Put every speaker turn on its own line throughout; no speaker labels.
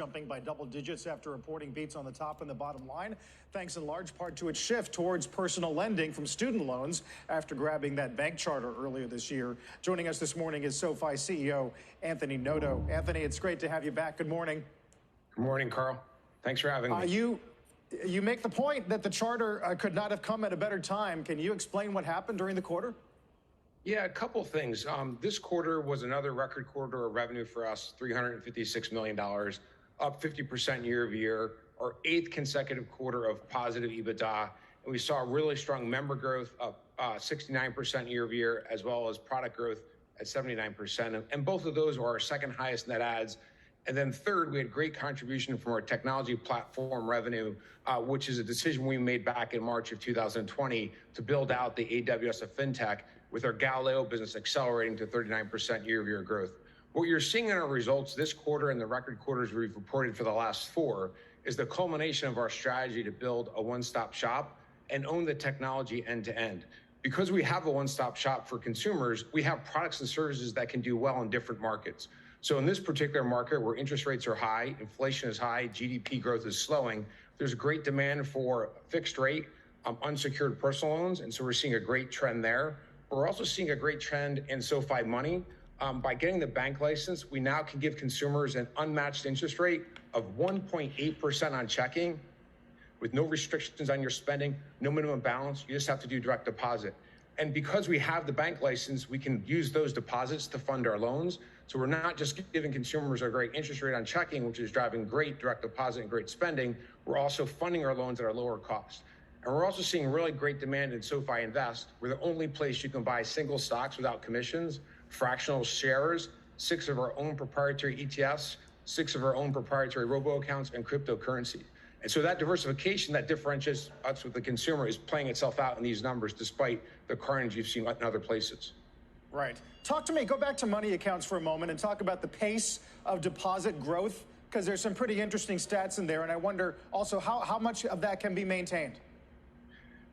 jumping by double digits after reporting beats on the top and the bottom line, thanks in large part to its shift towards personal lending from student loans after grabbing that bank charter earlier this year. Joining us this morning is SOFI CEO Anthony Noto. Anthony, it's great to have you back. Good morning.
Good morning, Carl. Thanks for having me.
You make the point that the charter could not have come at a better time. Can you explain what happened during the quarter?
Yeah, a couple things. This quarter was another record quarter of revenue for us, $356 million, up 50% year over year, our 8th consecutive quarter of positive EBITDA. And we saw really strong member growth up 69% year over year, as well as product growth at 79%. And both of those were our second highest net adds. And then third, we had great contribution from our technology platform revenue, which is a decision we made back in March of 2020 to build out the AWS of FinTech, with our Galileo business accelerating to 39% year-over-year growth. What you're seeing in our results this quarter and the record quarters we've reported for the last 4 is the culmination of our strategy to build a one-stop shop and own the technology end-to-end. Because we have a one-stop shop for consumers, we have products and services that can do well in different markets. So in this particular market where interest rates are high, inflation is high, GDP growth is slowing, there's great demand for fixed rate, unsecured personal loans, and so we're seeing a great trend there. We're also seeing a great trend in SoFi Money. By getting the bank license, we now can give consumers an unmatched interest rate of 1.8% on checking, with no restrictions on your spending, no minimum balance. You just have to do direct deposit. And because we have the bank license, we can use those deposits to fund our loans. So we're not just giving consumers a great interest rate on checking, which is driving great direct deposit and great spending. We're also funding our loans at a lower cost. And we're also seeing really great demand in SoFi Invest. We're the only place you can buy single stocks without commissions, fractional shares, 6 of our own proprietary ETFs, 6 of our own proprietary robo accounts, and cryptocurrency. And so that diversification that differentiates us with the consumer is playing itself out in these numbers, despite the carnage you've seen in other places.
Right. Talk to me, go back to money accounts for a moment and talk about the pace of deposit growth, because there's some pretty interesting stats in there. And I wonder also how much of that can be maintained.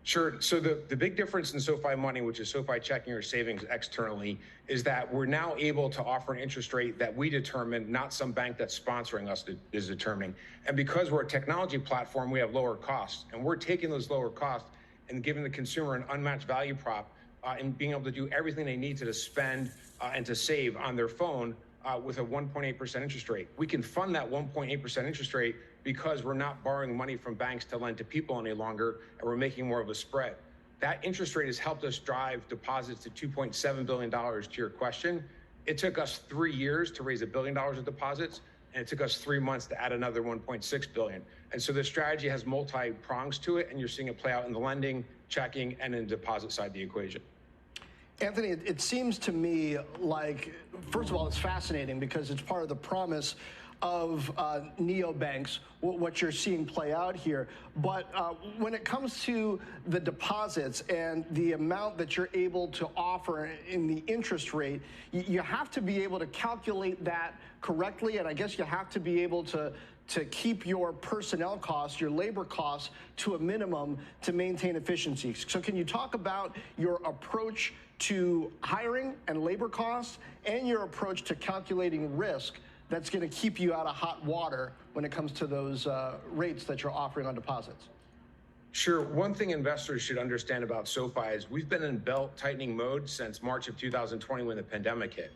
Sure. So the big difference in SoFi Money, which is SoFi checking or savings externally, is that we're now able to offer an interest rate that we determine, not some bank that's sponsoring us is determining. And because we're a technology platform, we have lower costs. And we're taking those lower costs and giving the consumer an unmatched value prop and being able to do everything they need to spend and to save on their phone with a 1.8% interest rate. We can fund that 1.8% interest rate because we're not borrowing money from banks to lend to people any longer, and we're making more of a spread. That interest rate has helped us drive deposits to $2.7 billion, to your question. It took us 3 years to raise $1 billion of deposits, and it took us 3 months to add another $1.6 billion. And so the strategy has multi-prongs to it, and you're seeing it play out in the lending, checking, and in the deposit side of the equation.
Anthony, it seems to me like, first of all, it's fascinating because it's part of the promise of neobanks, what you're seeing play out here. But when it comes to the deposits and the amount that you're able to offer in the interest rate, you have to be able to calculate that correctly, and I guess you have to be able to keep your personnel costs, your labor costs, to a minimum to maintain efficiency. So can you talk about your approach to hiring and labor costs and your approach to calculating risk that's going to keep you out of hot water when it comes to those rates that you're offering on deposits?
Sure. One thing investors should understand about SoFi is we've been in belt tightening mode since March of 2020 when the pandemic hit.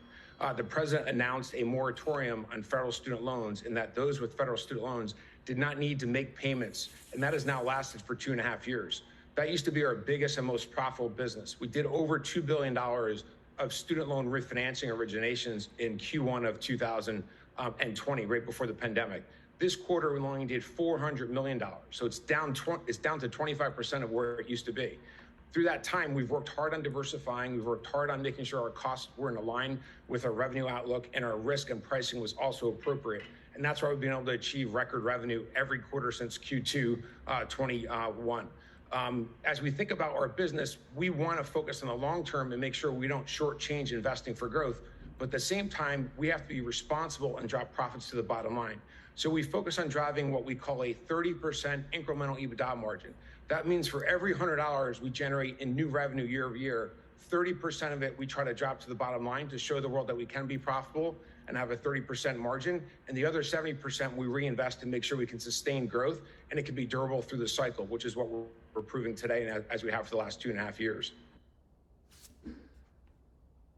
The president announced a moratorium on federal student loans, in that those with federal student loans did not need to make payments, and that has now lasted for 2.5 years. That used to be our biggest and most profitable business. We did over $2 billion of student loan refinancing originations in Q1 of 2020, right before the pandemic. This quarter, we only did $400 million, so it's down to 25% of where it used to be. Through that time, we've worked hard on diversifying. We've worked hard on making sure our costs were in line with our revenue outlook, and our risk and pricing was also appropriate. And that's why we've been able to achieve record revenue every quarter since Q2 21. As we think about our business, we want to focus on the long term and make sure we don't shortchange investing for growth. But at the same time, we have to be responsible and drop profits to the bottom line. So we focus on driving what we call a 30% incremental EBITDA margin. That means for every $100 we generate in new revenue year over year, 30% of it we try to drop to the bottom line to show the world that we can be profitable. and have a 30% margin. And the other 70% we reinvest and make sure we can sustain growth and it can be durable through the cycle, which is what we're proving today and as we have for the last 2.5 years.